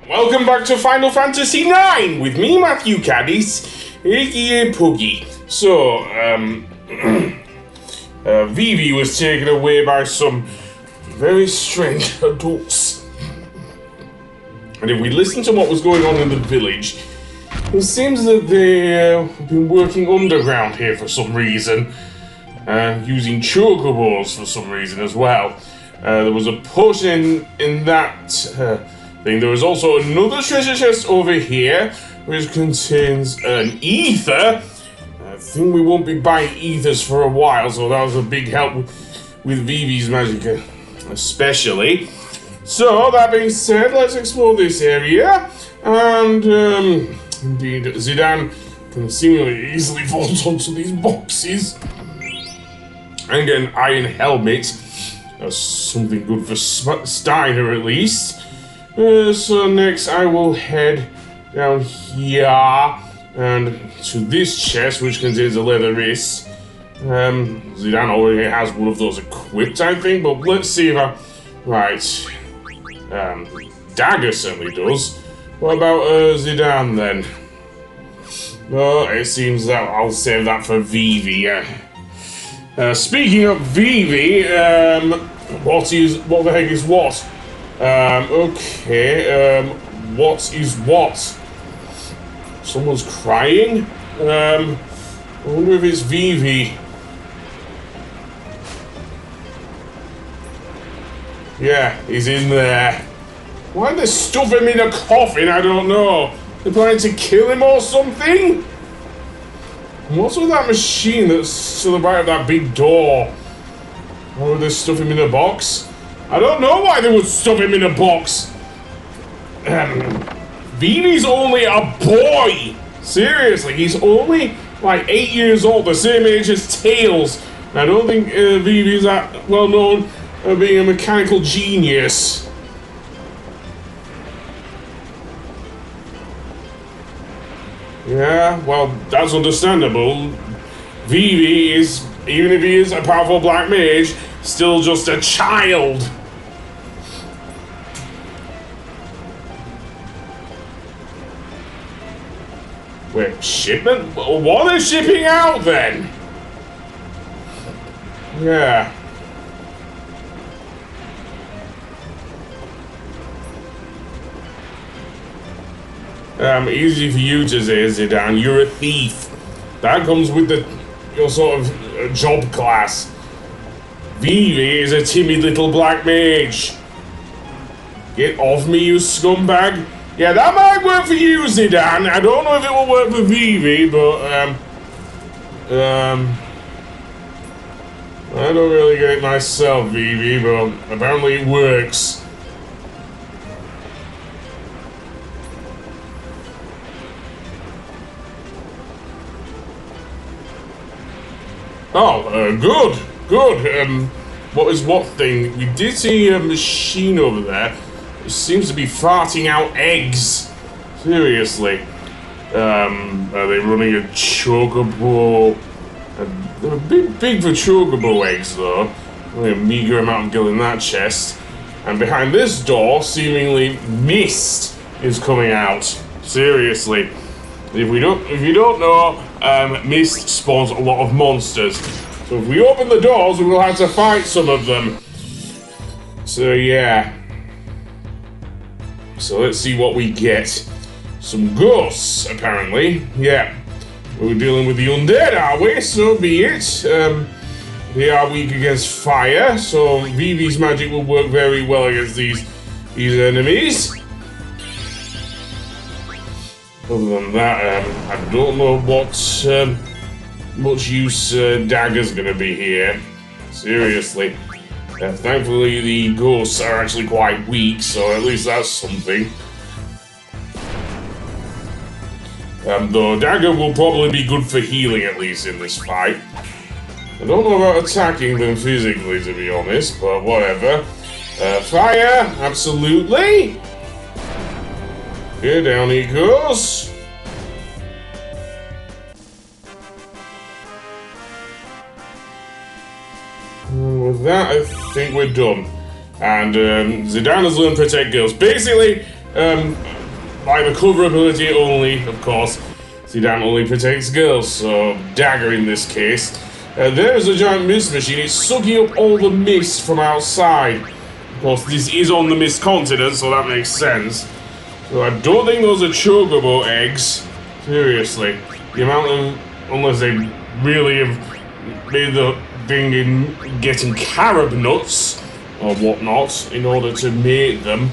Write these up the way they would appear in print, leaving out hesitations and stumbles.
Welcome back to Final Fantasy IX with me, Matthew Caddis, aka Puggy. So, Vivi was taken away by some very strange adults. And if we listen to what was going on in the village, it seems that they have been working underground here for some reason, using chocobos for some reason as well. There was a potion in that thing. There was also another treasure chest over here, which contains an ether. I think we won't be buying ethers for a while, so that was a big help with Vivi's magic, especially. So, that being said, let's explore this area. And, indeed, Zidane can seemingly easily vault onto these boxes. And get an iron helmet. That's something good for Steiner, at least. So next I will head down here and to this chest, which contains a leather wrist. Zidane already has one of those equipped, I think, but let's see if I... Right. Dagger certainly does. What about Zidane then? Well, it seems that I'll save that for Vivi. Speaking of Vivi, what the heck is what? Okay, what is what? Someone's crying? I wonder if it's Vivi. Yeah, he's in there. Why did they stuff him in a coffin? I don't know. They're planning to kill him or something? What's with that machine that's to the right of that big door? Why would they stuff him in a box? I don't know why they would stuff him in a box. Vivi's only a boy. Seriously, he's only like 8 years old, the same age as Tails. I don't think Vivi's that well known for being a mechanical genius. Yeah, well, that's understandable. Vivi is, even if he is a powerful black mage, still just a child. Wait, shipment? What are they shipping out then? Yeah. Easy for you to say, Zidane. You're a thief. That comes with your sort of job class. Vivi is a timid little black mage. Get off me, you scumbag. Yeah, that might work for you, Zidane. I don't know if it will work for Vivi, but, I don't really get it myself, Vivi, but apparently it works. Oh, good. What is what thing? We did see a machine over there. It seems to be farting out eggs. Seriously. Are they running a chocobo? They're a bit big for chocobo eggs, though. Only a meager amount of in that chest. And behind this door, seemingly mist is coming out. Seriously. If you don't know, mist spawns a lot of monsters. So if we open the doors, we will have to fight some of them. So yeah. So let's see what we get. Some ghosts, apparently. Yeah. We're dealing with the undead, are we? So be it. They are weak against fire, so Vivi's magic will work very well against these enemies. Other than that, I don't know what much use Dagger's gonna be here. Seriously. Thankfully, the ghosts are actually quite weak, so at least that's something. Though Dagger will probably be good for healing, at least in this fight. I don't know about attacking them physically, to be honest, but whatever. Fire, absolutely. Okay, down he goes. And with that, I think we're done. And Zidane has learned Protect Girls. Basically, by the cover ability only, of course. Zidane only protects girls, so Dagger in this case. There's a giant mist machine. It's sucking up all the mist from outside. Of course, this is on the mist continent, so that makes sense. So I don't think those are chocobo eggs. Seriously. The amount of... Unless they really have made the thing in getting carob nuts or whatnot in order to mate them.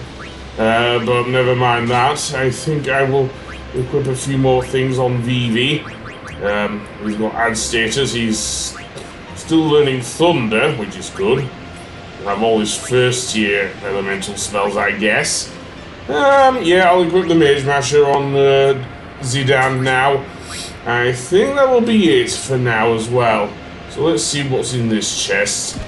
But never mind that. I think I will equip a few more things on Vivi. He's got ad status. He's still learning Thunder, which is good. He'll have all his first year elemental spells, I guess. Yeah, I'll equip the Mage Masher on Zidane now. I think that will be it for now as well. So let's see what's in this chest.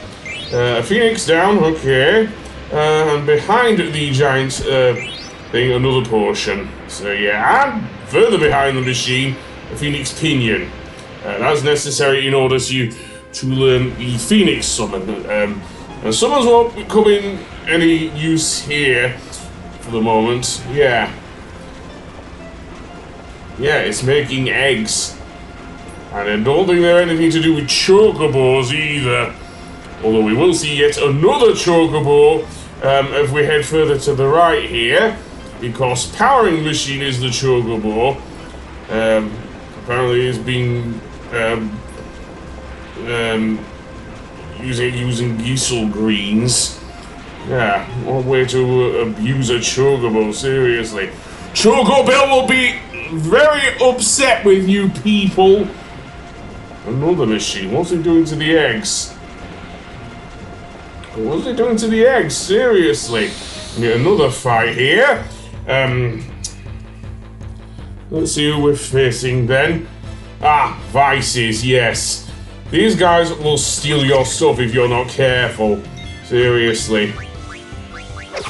A Phoenix down, okay. And behind the giant thing, another potion. So yeah, and further behind the machine, a Phoenix Pinion. That's necessary in order to learn the Phoenix Summon. And summons won't come in any use here for the moment. Yeah. Yeah, it's making eggs. And I don't think they're anything to do with chocobos either. Although we will see yet another chocobo if we head further to the right here. Because powering machine is the chocobo. Apparently it's being using Giesel greens. Yeah, what way to abuse a chocobo, seriously. Chocobo will be very upset with you people. Another machine. What's it doing to the eggs? What's it doing to the eggs? Seriously. Get another fight here. Let's see who we're facing then. Ah, vices, yes. These guys will steal your stuff if you're not careful. Seriously.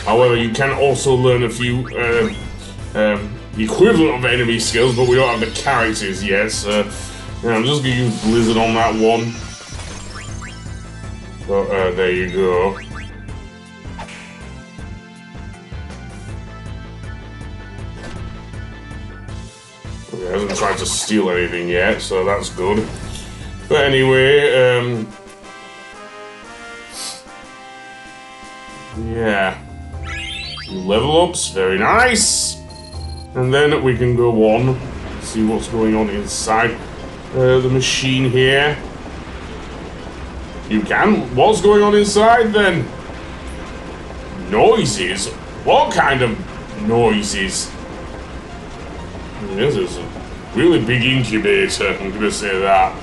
However, you can also learn a few the equivalent of enemy skills, but we don't have the characters yet, so yeah, I'm just gonna use Blizzard on that one. But there you go. Okay, he hasn't tried to steal anything yet, so that's good. But anyway, yeah. Level ups, very nice. And then we can go on, see what's going on inside the machine here. You can? What's going on inside then? Noises? What kind of noises? This is a really big incubator, I'm gonna say that.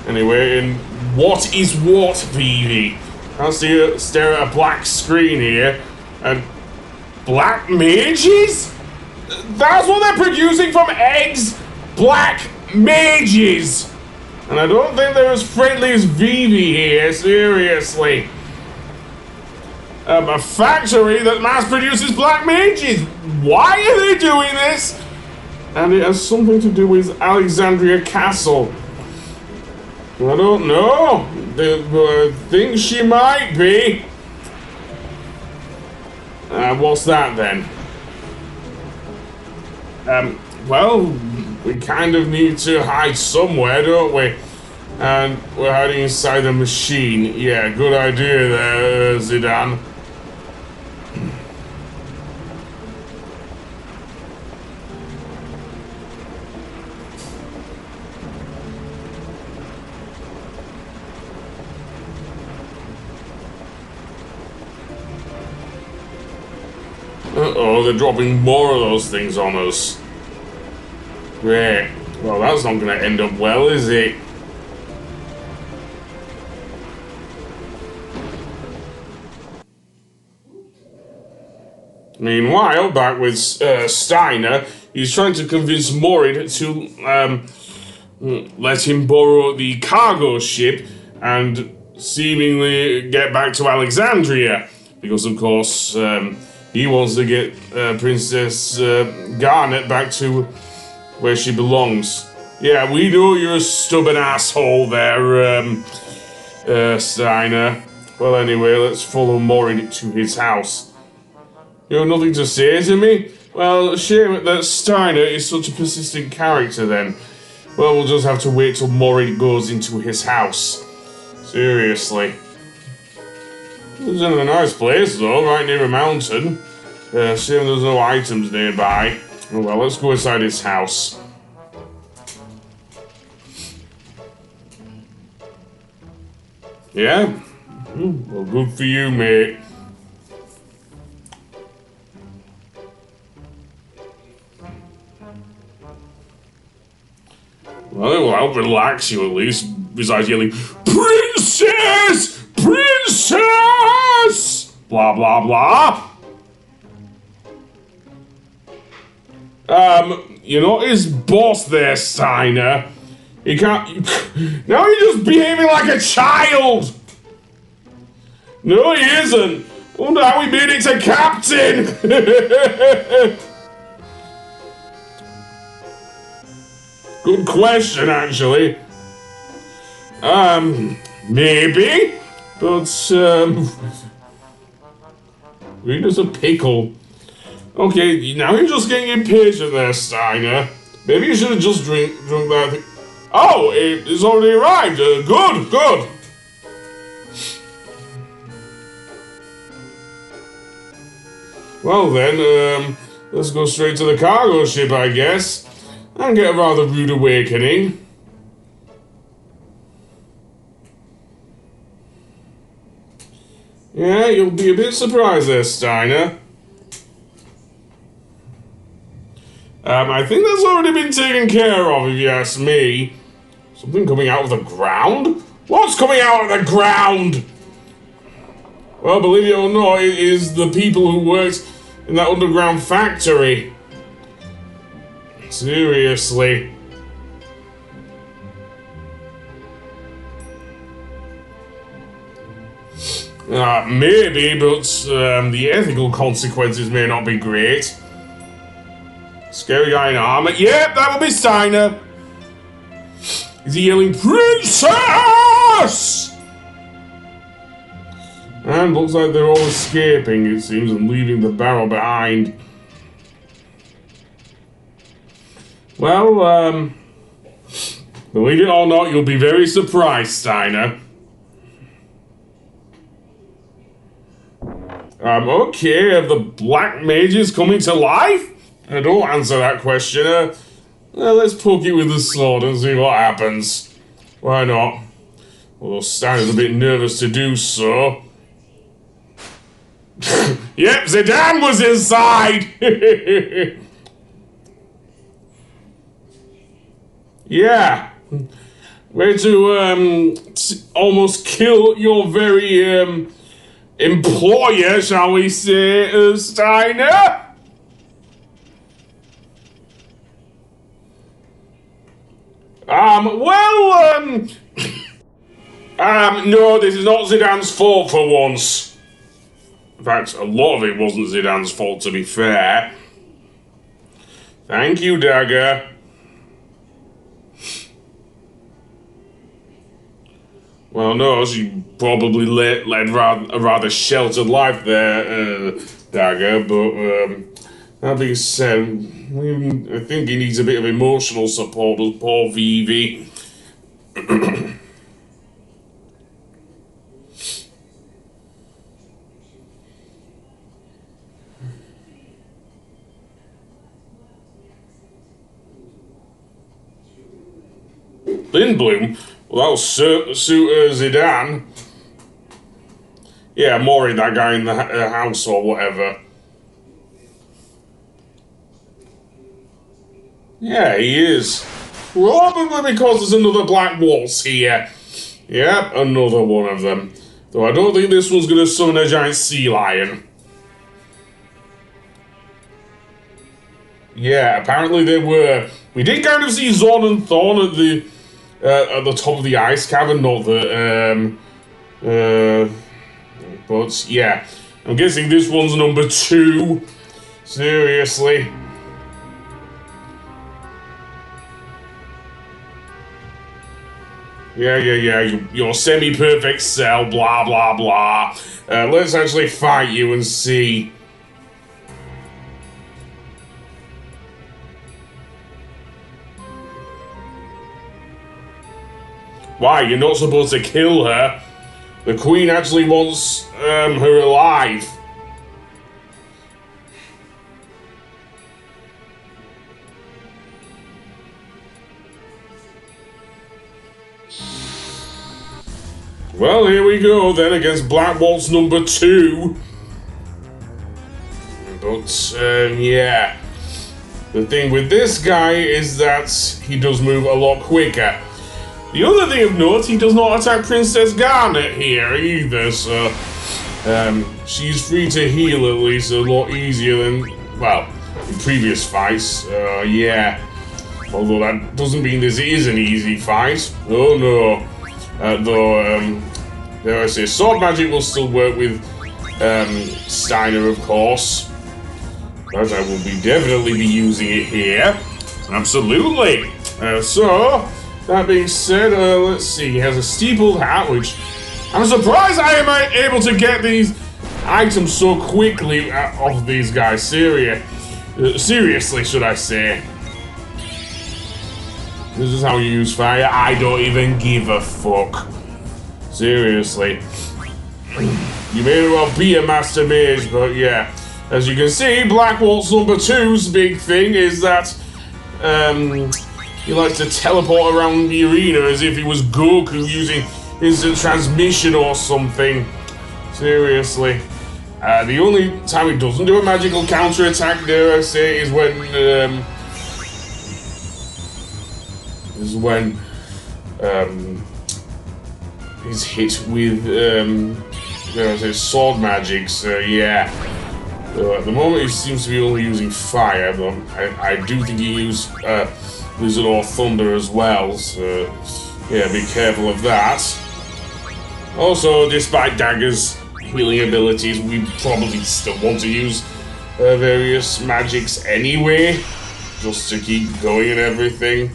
Anyway, and what is what, Vivi? I'll stare at a black screen here, and black mages? That's what they're producing from eggs? Black mages! And I don't think they're as friendly as Vivi here, seriously. A factory that mass produces black mages. Why are they doing this? And it has something to do with Alexandria Castle. I don't know. I think she might be. What's that then? Well, we kind of need to hide somewhere, don't we? And we're hiding inside the machine. Yeah, good idea there, Zidane. Uh-oh, they're dropping more of those things on us. Great. Well, that's not going to end up well, is it? Meanwhile, back with Steiner, he's trying to convince Morid to let him borrow the cargo ship and seemingly get back to Alexandria. Because, of course, he wants to get Princess Garnet back to where she belongs. Yeah, we know you're a stubborn asshole there, Steiner. Well, anyway, let's follow Morid to his house. You have nothing to say to me? Well, shame that Steiner is such a persistent character then. Well, we'll just have to wait till Mori goes into his house. Seriously. It's in a nice place though, right near a mountain. Shame there's no items nearby. Oh well, let's go inside his house. Yeah? Well, good for you, mate. Well, it will help relax you at least, besides yelling, Princess! Princess! Blah, blah, blah. You're not his boss there, Steiner. You can't... Now you're just behaving like a child! No, he isn't. I wonder how he made it to captain! Good question, actually. Maybe? But, Rita's a pickle. Okay, now you're just getting impatient there, Steiner. Maybe you should have just drunk that thing. Oh, it's already arrived. Good. Well then, let's go straight to the cargo ship, I guess, and get a rather rude awakening. Yeah, you'll be a bit surprised there, Steiner. I think that's already been taken care of, if you ask me. Something coming out of the ground? What's coming out of the ground? Well, believe it or not, it is the people who worked in that underground factory. Seriously. Maybe, but the ethical consequences may not be great. Scary guy in armor. Yep, that'll be Steiner. Is he yelling, Princess? And looks like they're all escaping, it seems, and leaving the barrel behind. Well, believe it or not, you'll be very surprised, Steiner. Okay, have the Black Mages coming to life? Don't answer that question. Let's poke it with the sword and see what happens. Why not? Although Steiner's a bit nervous to do so. Yep, Zidane was inside! Yeah. Way to, almost kill your very, employer, shall we say, Steiner? No, this is not Zidane's fault for once. In fact, a lot of it wasn't Zidane's fault, to be fair. Thank you, Dagger. Well, no, she probably led a rather sheltered life there, Dagger, but, that being said, I think he needs a bit of emotional support, poor Vivi. Lindblom? Well, that'll suit Zidane. Yeah, Mori, that guy in the house or whatever. Yeah, he is. Probably because there's another Black Waltz here. Yep, another one of them. Though I don't think this one's gonna summon a giant sea lion. Yeah, apparently they were. We did kind of see Zorn and Thorn at the top of the ice cavern, not the but yeah, I'm guessing this one's number 2. Seriously. Yeah, your semi-perfect cell, blah, blah, blah. Let's actually fight you and see. Why? You're not supposed to kill her. The Queen actually wants her alive. Well, here we go then against Black Waltz number 2. But, yeah. The thing with this guy is that he does move a lot quicker. The other thing of note, he does not attack Princess Garnet here either, so... she's free to heal at least a lot easier than, well, in previous fights. Yeah. Although that doesn't mean this is an easy fight. Oh no. Dare I say, sword magic will still work with Steiner, of course. But I will definitely be using it here. Absolutely. So, that being said, let's see. He has a steepled hat, which I'm surprised I am able to get these items so quickly off these guys. Seriously, should I say. This is how you use fire. I don't even give a fuck. Seriously. You may well be a master mage, but yeah. As you can see, Black Waltz number 2's big thing is that he likes to teleport around the arena as if he was Goku using instant transmission or something. Seriously. The only time he doesn't do a magical counter-attack, dare I say, is when he's hit with sword magic, so yeah. So at the moment he seems to be only using fire, but I do think he used Blizzard or Thunder as well, so yeah, be careful of that. Also, despite Dagger's healing abilities, we probably still want to use various magics anyway, just to keep going and everything.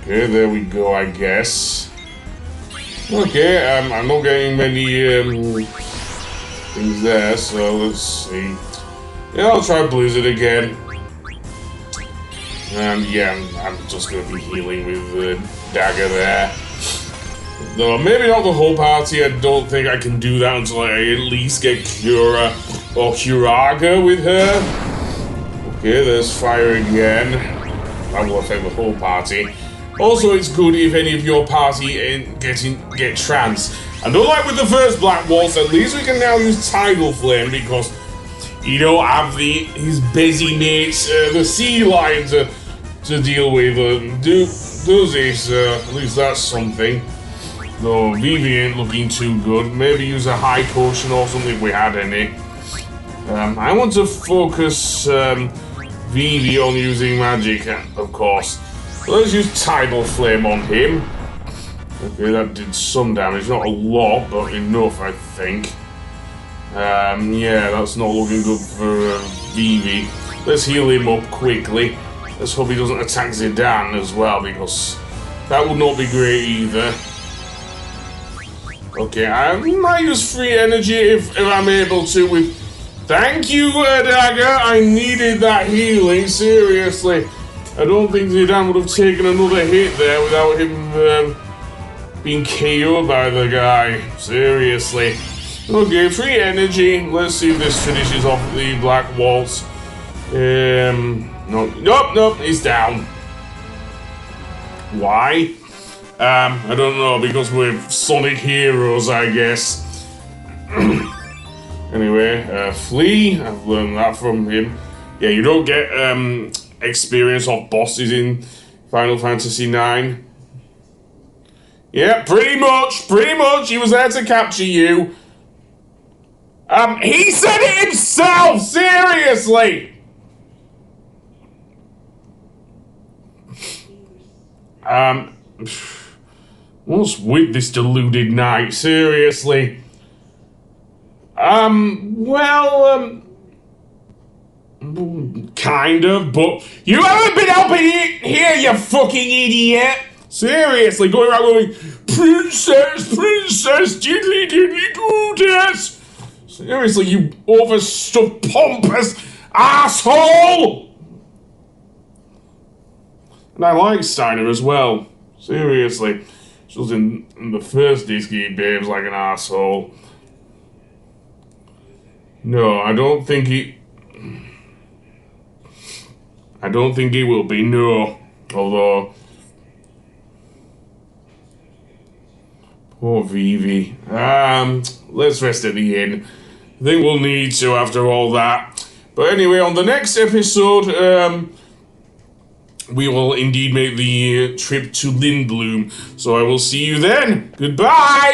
Okay, there we go, I guess. Okay, I'm not getting many things there, so let's see. Yeah, I'll try Blizzard again. And yeah, I'm just going to be healing with Dagger there. Though maybe not the whole party, I don't think I can do that until I at least get Cura or Curaga with her. Okay, there's fire again. That will affect the whole party. Also, it's good if any of your party get trans. And unlike with the first Black Waltz, at least we can now use Tidal Flame because you don't have his busy mates, the Sea Lion, to deal with. Does he? So at least that's something. Though Vivi ain't looking too good. Maybe use a high potion or something if we had any. I want to focus Vivi on using magic, of course. Let's use Tidal Flame on him. Okay, that did some damage. Not a lot, but enough, I think. Yeah, that's not looking good for Vivi. Let's heal him up quickly. Let's hope he doesn't attack Zidane as well, because that would not be great either. Okay, I might use free energy if I'm able to with... Thank you, Dagger! I needed that healing, seriously. I don't think Zidane would have taken another hit there without him being KO'd by the guy. Seriously. Okay, free energy. Let's see if this finishes off the Black Waltz. Nope, he's down. Why? I don't know, because we're Sonic heroes, I guess. Anyway, flee. I've learned that from him. Yeah, you don't get experience of bosses in Final Fantasy IX. Yeah, pretty much. He was there to capture you. He said it himself! Seriously! What's with this deluded knight? Seriously? Kind of, but you haven't been helping it here, you fucking idiot! Seriously, going around going, Princess, diddly goodness! Seriously, you overstuffed, pompous asshole! And I like Steiner as well. Seriously. Just in the first disc he behaves like an asshole. No, I don't think he will be, no. Although... Poor Vivi. Let's rest at the inn. I think we'll need to after all that. But anyway, on the next episode, we will indeed make the trip to Lindblom. So I will see you then. Goodbye!